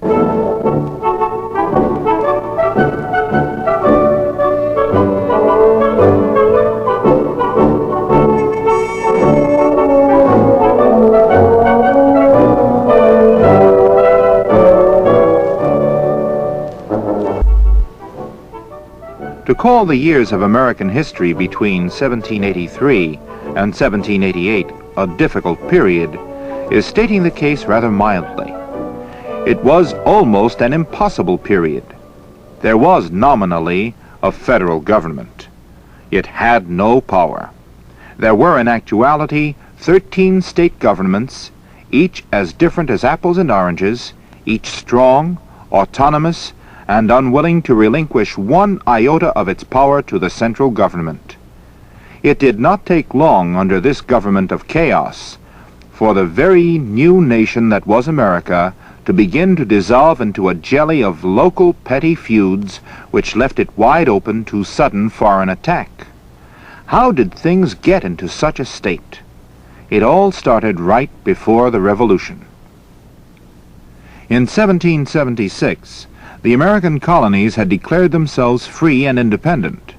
To call the years of American history between 1783 and 1788 a difficult period is stating the case rather mildly. It was almost an impossible period. There was nominally a federal government. It had no power. There were in actuality 13 state governments, each as different as apples and oranges, each strong, autonomous, and unwilling to relinquish one iota of its power to the central government. It did not take long under this government of chaos for the very new nation that was America to begin to dissolve into a jelly of local petty feuds which left it wide open to sudden foreign attack. How did things get into such a state? It all started right before the Revolution. In 1776, the American colonies had declared themselves free and independent.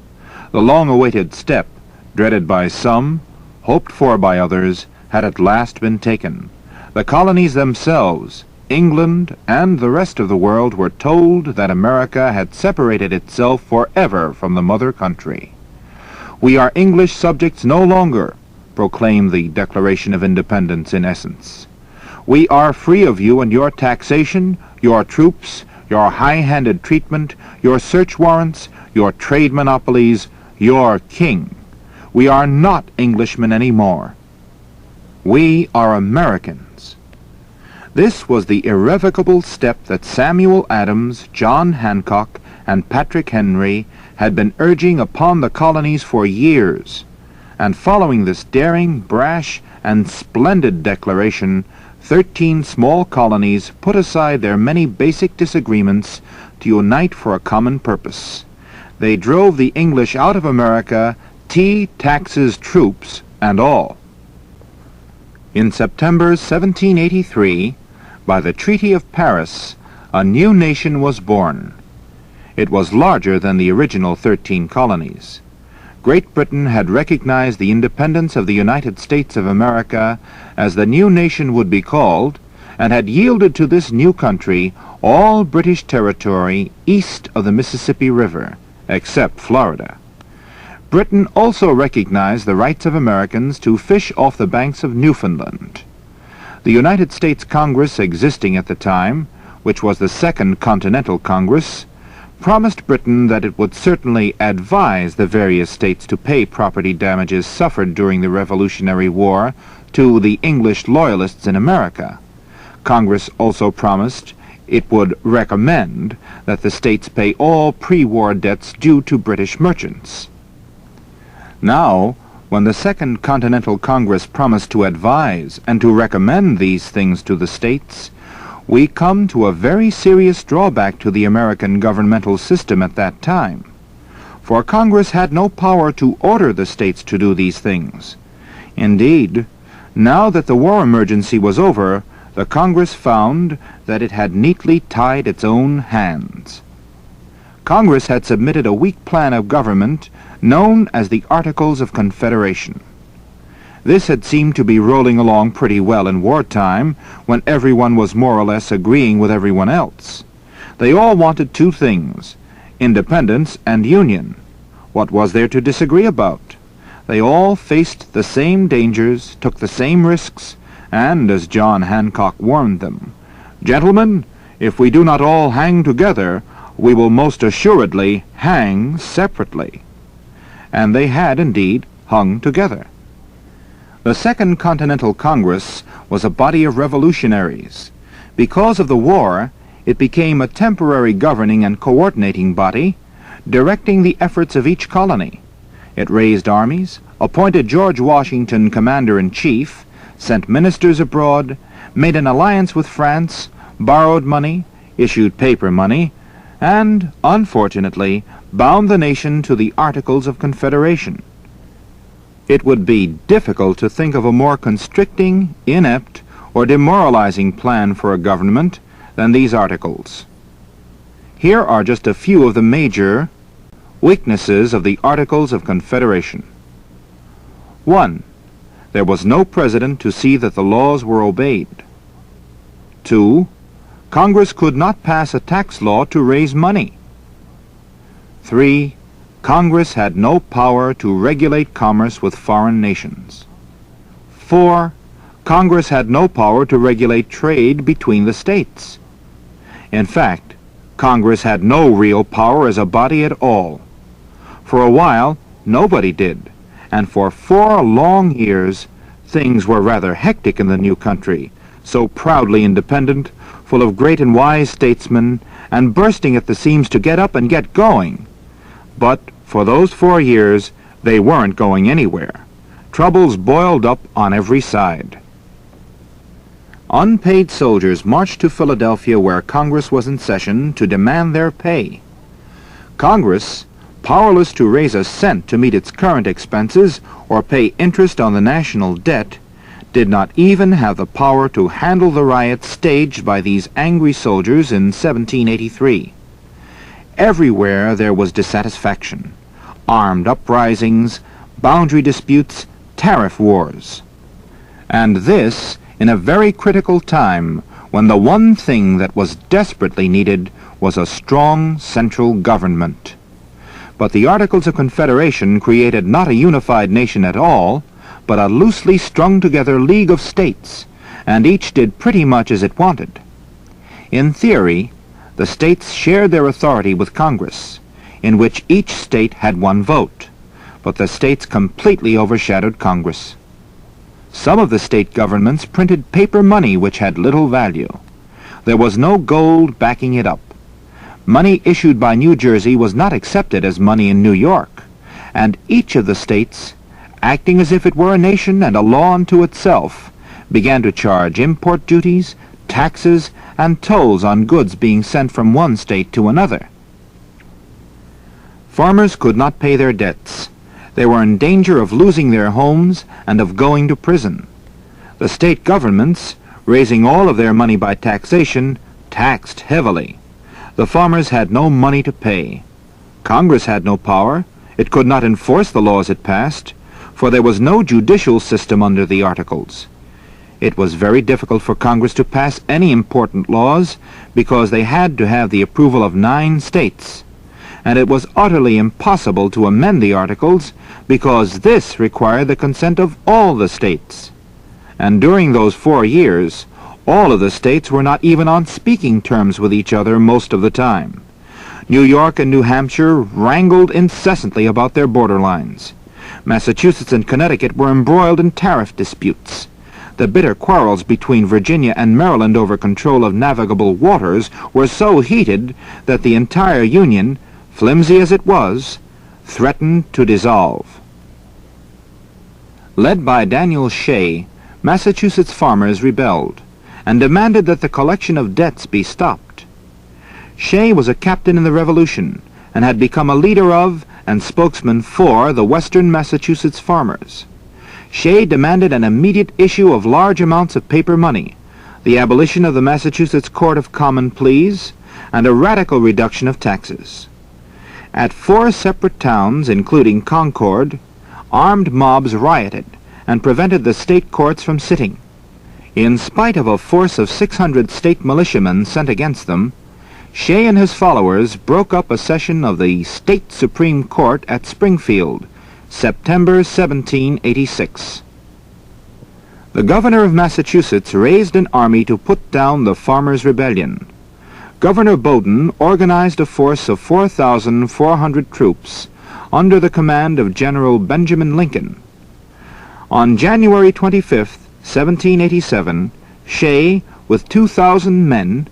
The long-awaited step, dreaded by some, hoped for by others, had at last been taken. The colonies themselves, England and the rest of the world, were told that America had separated itself forever from the mother country. "We are English subjects no longer," proclaimed the Declaration of Independence in essence. "We are free of you and your taxation, your troops, your high-handed treatment, your search warrants, your trade monopolies, your king. We are not Englishmen anymore. We are Americans." This was the irrevocable step that Samuel Adams, John Hancock, and Patrick Henry had been urging upon the colonies for years. And following this daring, brash, and splendid declaration, 13 small colonies put aside their many basic disagreements to unite for a common purpose. They drove the English out of America, tea, taxes, troops, and all. In September 1783, by the Treaty of Paris, a new nation was born. It was larger than the original 13 colonies. Great Britain had recognized the independence of the United States of America, as the new nation would be called, and had yielded to this new country all British territory east of the Mississippi River, except Florida. Britain also recognized the rights of Americans to fish off the banks of Newfoundland. The United States Congress existing at the time, which was the Second Continental Congress, promised Britain that it would certainly advise the various states to pay property damages suffered during the Revolutionary War to the English loyalists in America. Congress also promised it would recommend that the states pay all pre-war debts due to British merchants. Now, when the Second Continental Congress promised to advise and to recommend these things to the states, we come to a very serious drawback to the American governmental system at that time. For Congress had no power to order the states to do these things. Indeed, now that the war emergency was over, the Congress found that it had neatly tied its own hands. Congress had submitted a weak plan of government known as the Articles of Confederation. This had seemed to be rolling along pretty well in wartime, when everyone was more or less agreeing with everyone else. They all wanted two things, independence and union. What was there to disagree about? They all faced the same dangers, took the same risks, and, as John Hancock warned them, "Gentlemen, if we do not all hang together, we will most assuredly hang separately." And they had indeed hung together. The Second Continental Congress was a body of revolutionaries. Because of the war, it became a temporary governing and coordinating body, directing the efforts of each colony. It raised armies, appointed George Washington commander-in-chief, sent ministers abroad, made an alliance with France, borrowed money, issued paper money, and, unfortunately, bound the nation to the Articles of Confederation. It would be difficult to think of a more constricting, inept, or demoralizing plan for a government than these articles. Here are just a few of the major weaknesses of the Articles of Confederation. 1. There was no president to see that the laws were obeyed. 2. Congress could not pass a tax law to raise money. 3. Congress had no power to regulate commerce with foreign nations. 4. Congress had no power to regulate trade between the states. In fact, Congress had no real power as a body at all. For a while, nobody did, and for 4 long years, things were rather hectic in the new country, so proudly independent, full of great and wise statesmen, and bursting at the seams to get up and get going. But for those 4 years, they weren't going anywhere. Troubles boiled up on every side. Unpaid soldiers marched to Philadelphia where Congress was in session to demand their pay. Congress, powerless to raise a cent to meet its current expenses or pay interest on the national debt, did not even have the power to handle the riots staged by these angry soldiers in 1783. Everywhere there was dissatisfaction, armed uprisings, boundary disputes, tariff wars. And this in a very critical time when the one thing that was desperately needed was a strong central government. But the Articles of Confederation created not a unified nation at all, but a loosely strung together league of states, and each did pretty much as it wanted. In theory, the states shared their authority with Congress, in which each state had 1 vote, but the states completely overshadowed Congress. Some of the state governments printed paper money which had little value. There was no gold backing it up. Money issued by New Jersey was not accepted as money in New York, and each of the states, acting as if it were a nation and a law unto itself, began to charge import duties, taxes, and tolls on goods being sent from one state to another. Farmers could not pay their debts. They were in danger of losing their homes and of going to prison. The state governments, raising all of their money by taxation, taxed heavily. The farmers had no money to pay. Congress had no power. It could not enforce the laws it passed, for there was no judicial system under the Articles. It was very difficult for Congress to pass any important laws because they had to have the approval of 9 states. And it was utterly impossible to amend the Articles because this required the consent of all the states. And during those 4 years, all of the states were not even on speaking terms with each other most of the time. New York and New Hampshire wrangled incessantly about their borderlines. Massachusetts and Connecticut were embroiled in tariff disputes. The bitter quarrels between Virginia and Maryland over control of navigable waters were so heated that the entire Union, flimsy as it was, threatened to dissolve. Led by Daniel Shea, Massachusetts farmers rebelled and demanded that the collection of debts be stopped. Shea was a captain in the Revolution and had become a leader of and spokesman for the Western Massachusetts farmers. Shea demanded an immediate issue of large amounts of paper money, the abolition of the Massachusetts Court of Common Pleas, and a radical reduction of taxes. At 4 separate towns, including Concord, armed mobs rioted and prevented the state courts from sitting. In spite of a force of 600 state militiamen sent against them, Shea and his followers broke up a session of the State Supreme Court at Springfield, September 1786. The governor of Massachusetts raised an army to put down the farmers' rebellion. Governor Bowdoin organized a force of 4,400 troops under the command of General Benjamin Lincoln. On January 25, 1787, Shea, with 2,000 men,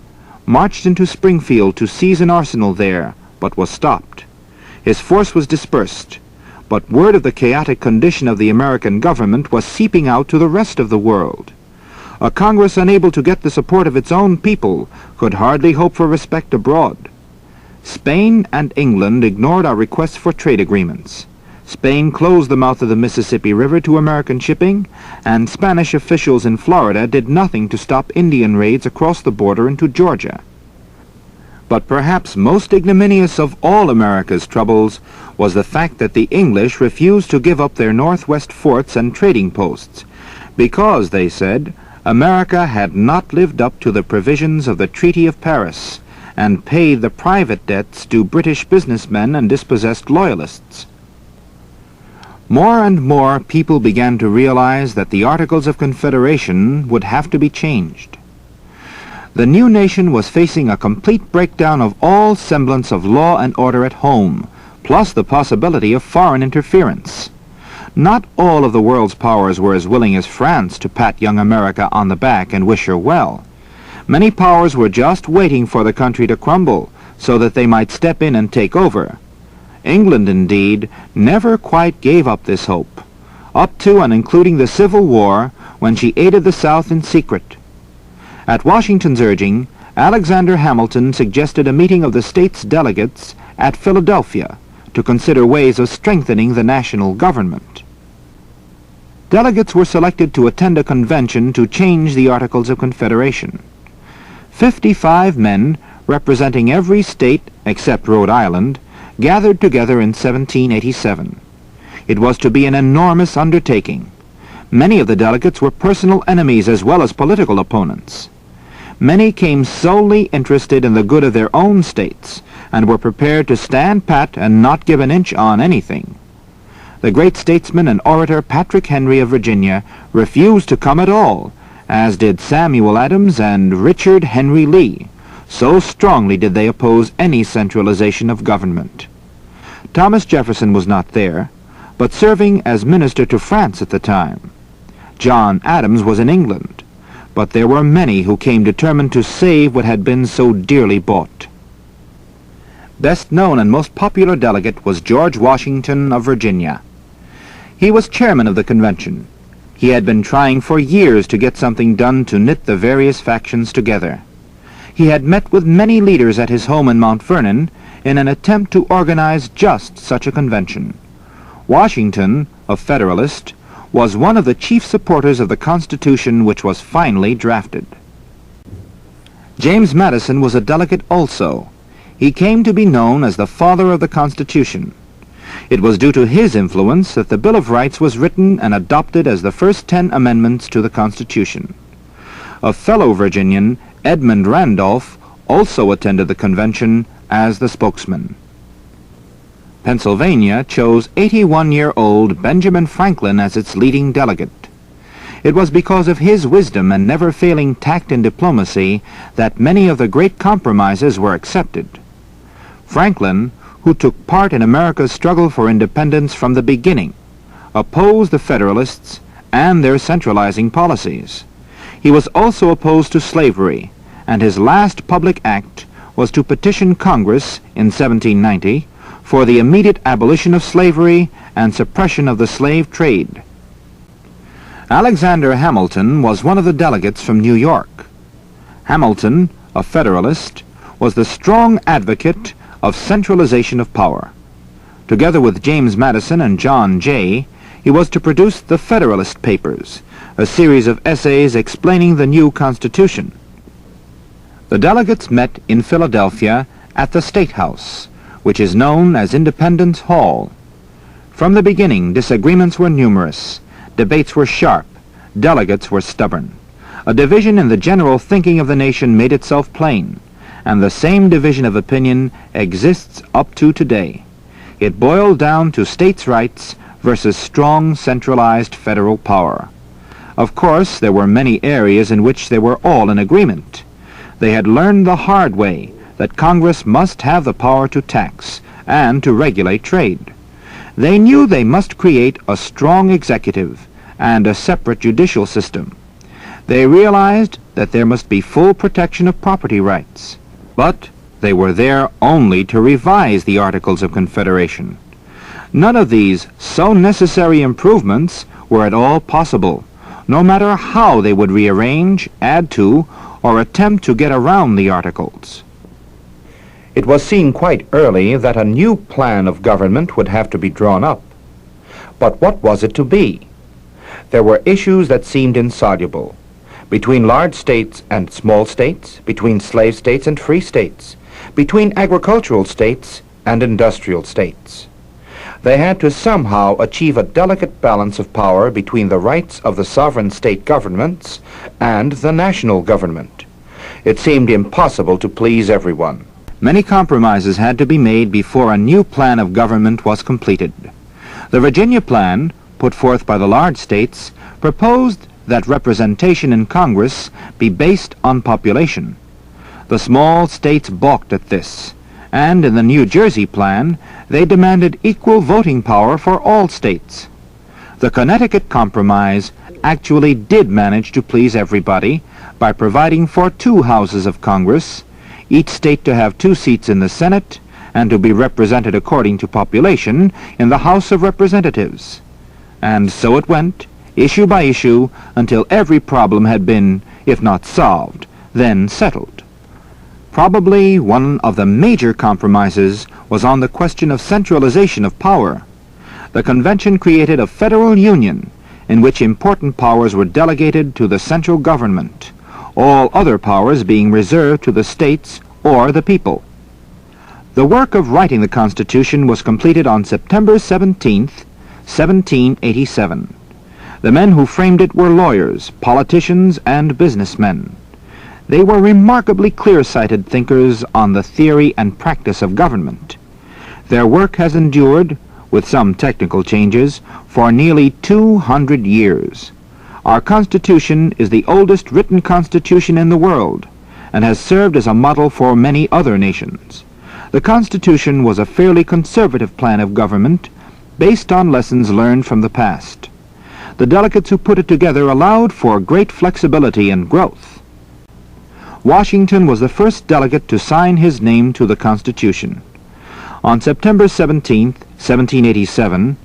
marched into Springfield to seize an arsenal there, but was stopped. His force was dispersed, but word of the chaotic condition of the American government was seeping out to the rest of the world. A Congress unable to get the support of its own people could hardly hope for respect abroad. Spain and England ignored our requests for trade agreements. Spain closed the mouth of the Mississippi River to American shipping, and Spanish officials in Florida did nothing to stop Indian raids across the border into Georgia. But perhaps most ignominious of all America's troubles was the fact that the English refused to give up their northwest forts and trading posts, because, they said, America had not lived up to the provisions of the Treaty of Paris and paid the private debts due British businessmen and dispossessed loyalists. More and more people began to realize that the Articles of Confederation would have to be changed. The new nation was facing a complete breakdown of all semblance of law and order at home, plus the possibility of foreign interference. Not all of the world's powers were as willing as France to pat young America on the back and wish her well. Many powers were just waiting for the country to crumble so that they might step in and take over. England, indeed, never quite gave up this hope, up to and including the Civil War, when she aided the South in secret. At Washington's urging, Alexander Hamilton suggested a meeting of the state's delegates at Philadelphia to consider ways of strengthening the national government. Delegates were selected to attend a convention to change the Articles of Confederation. 55 men, representing every state except Rhode Island, gathered together in 1787. It was to be an enormous undertaking. Many of the delegates were personal enemies as well as political opponents. Many came solely interested in the good of their own states and were prepared to stand pat and not give an inch on anything. The great statesman and orator Patrick Henry of Virginia refused to come at all, as did Samuel Adams and Richard Henry Lee. So strongly did they oppose any centralization of government. Thomas Jefferson was not there, but serving as minister to France at the time. John Adams was in England, but there were many who came determined to save what had been so dearly bought. Best known and most popular delegate was George Washington of Virginia. He was chairman of the convention. He had been trying for years to get something done to knit the various factions together. He had met with many leaders at his home in Mount Vernon in an attempt to organize just such a convention. Washington, a Federalist, was one of the chief supporters of the Constitution which was finally drafted. James Madison was a delegate also. He came to be known as the father of the Constitution. It was due to his influence that the Bill of Rights was written and adopted as the first 10 amendments to the Constitution. A fellow Virginian, Edmund Randolph, also attended the convention as the spokesman. Pennsylvania chose 81-year-old Benjamin Franklin as its leading delegate. It was because of his wisdom and never-failing tact and diplomacy that many of the great compromises were accepted. Franklin, who took part in America's struggle for independence from the beginning, opposed the Federalists and their centralizing policies. He was also opposed to slavery, and his last public act was to petition Congress in 1790 for the immediate abolition of slavery and suppression of the slave trade. Alexander Hamilton was one of the delegates from New York. Hamilton, a Federalist, was the strong advocate of centralization of power. Together with James Madison and John Jay, he was to produce the Federalist Papers, a series of essays explaining the new Constitution. The delegates met in Philadelphia at the State House, which is known as Independence Hall. From the beginning, disagreements were numerous, debates were sharp, delegates were stubborn. A division in the general thinking of the nation made itself plain, and the same division of opinion exists up to today. It boiled down to states' rights versus strong centralized federal power. Of course, there were many areas in which they were all in agreement. They had learned the hard way that Congress must have the power to tax and to regulate trade. They knew they must create a strong executive and a separate judicial system. They realized that there must be full protection of property rights. But they were there only to revise the Articles of Confederation. None of these so necessary improvements were at all possible, no matter how they would rearrange, add to, or attempt to get around the Articles. It was seen quite early that a new plan of government would have to be drawn up. But what was it to be? There were issues that seemed insoluble. Between large states and small states, between slave states and free states, between agricultural states and industrial states. They had to somehow achieve a delicate balance of power between the rights of the sovereign state governments and the national government. It seemed impossible to please everyone. Many compromises had to be made before a new plan of government was completed. The Virginia plan, put forth by the large states, proposed that representation in Congress be based on population. The small states balked at this, and in the New Jersey plan, they demanded equal voting power for all states. The Connecticut Compromise actually did manage to please everybody by providing for 2 houses of Congress, each state to have 2 seats in the Senate and to be represented according to population in the House of Representatives. And so it went, issue by issue, until every problem had been, if not solved, then settled. Probably one of the major compromises was on the question of centralization of power. The convention created a federal union in which important powers were delegated to the central government, all other powers being reserved to the states or the people. The work of writing the Constitution was completed on September 17th, 1787. The men who framed it were lawyers, politicians, and businessmen. They were remarkably clear-sighted thinkers on the theory and practice of government. Their work has endured, with some technical changes, for nearly 200 years. Our Constitution is the oldest written constitution in the world and has served as a model for many other nations. The Constitution was a fairly conservative plan of government based on lessons learned from the past. The delegates who put it together allowed for great flexibility and growth. Washington was the first delegate to sign his name to the Constitution. On September 17, 1787,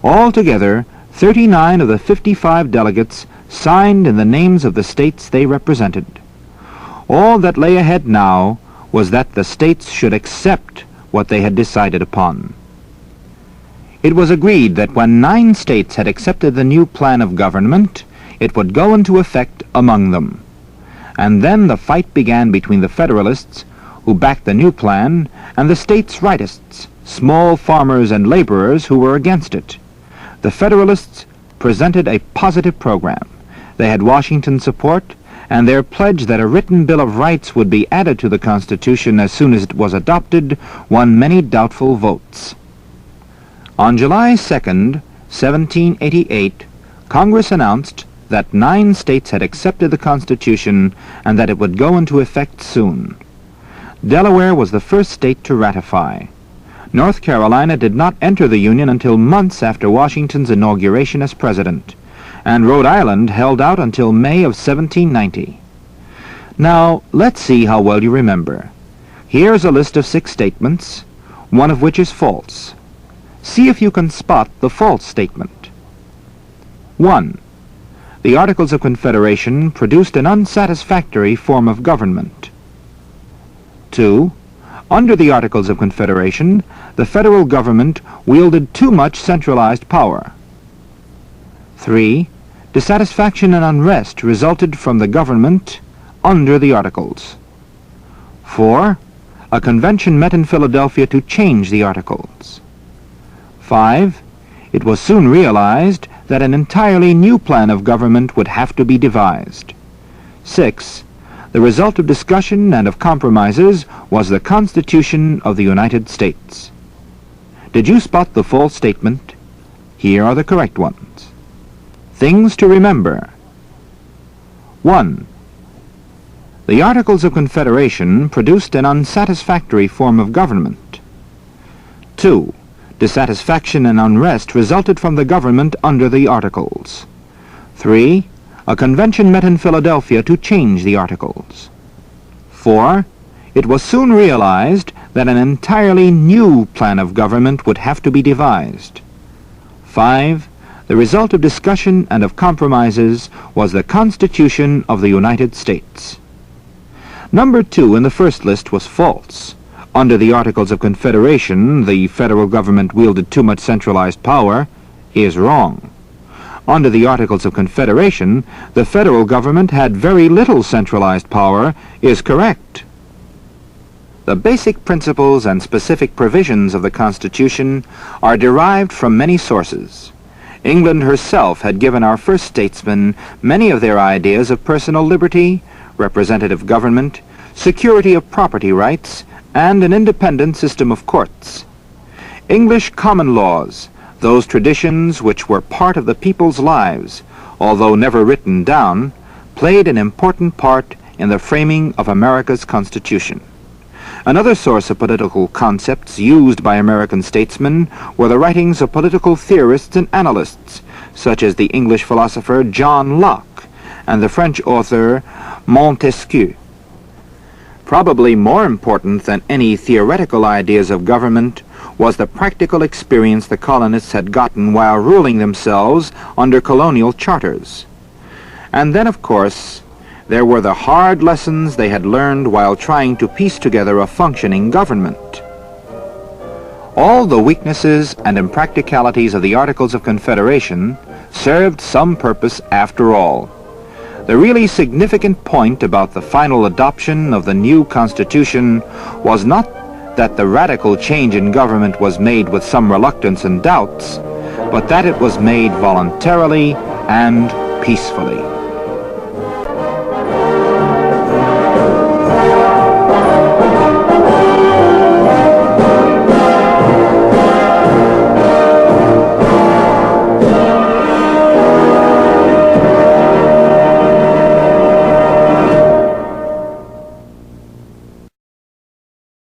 altogether 39 of the 55 delegates signed in the names of the states they represented. All that lay ahead now was that the states should accept what they had decided upon. It was agreed that when 9 states had accepted the new plan of government, it would go into effect among them. And then the fight began between the Federalists, who backed the new plan, and the states' rightists, small farmers and laborers who were against it. The Federalists presented a positive program. They had Washington's support, and their pledge that a written Bill of Rights would be added to the Constitution as soon as it was adopted won many doubtful votes. On July 2nd, 1788, Congress announced that 9 states had accepted the Constitution and that it would go into effect soon. Delaware was the first state to ratify. North Carolina did not enter the Union until months after Washington's inauguration as president, and Rhode Island held out until May of 1790. Now, let's see how well you remember. Here's a list of 6 statements, one of which is false. See if you can spot the false statement. 1. The Articles of Confederation produced an unsatisfactory form of government. 2. Under the Articles of Confederation, the federal government wielded too much centralized power. 3. Dissatisfaction and unrest resulted from the government under the Articles. 4. A convention met in Philadelphia to change the Articles. 5. It was soon realized that an entirely new plan of government would have to be devised. 6. The result of discussion and of compromises was the Constitution of the United States. Did you spot the false statement? Here are the correct ones. Things to remember. 1. The Articles of Confederation produced an unsatisfactory form of government. 2. Dissatisfaction and unrest resulted from the government under the Articles. 3. A convention met in Philadelphia to change the Articles. 4. It was soon realized that an entirely new plan of government would have to be devised. 5. The result of discussion and of compromises was the Constitution of the United States. Number 2 in the first list was false. Under the Articles of Confederation, the federal government wielded too much centralized power. is wrong. Under the Articles of Confederation, the federal government had very little centralized power is correct. The basic principles and specific provisions of the Constitution are derived from many sources. England herself had given our first statesmen many of their ideas of personal liberty, representative government, security of property rights, and an independent system of courts. English common laws, those traditions which were part of the people's lives, although never written down, played an important part in the framing of America's Constitution. Another source of political concepts used by American statesmen were the writings of political theorists and analysts, such as the English philosopher John Locke and the French author Montesquieu. Probably more important than any theoretical ideas of government was the practical experience the colonists had gotten while ruling themselves under colonial charters. And then, of course, there were the hard lessons they had learned while trying to piece together a functioning government. All the weaknesses and impracticalities of the Articles of Confederation served some purpose after all. The really significant point about the final adoption of the new Constitution was not that the radical change in government was made with some reluctance and doubts, but that it was made voluntarily and peacefully.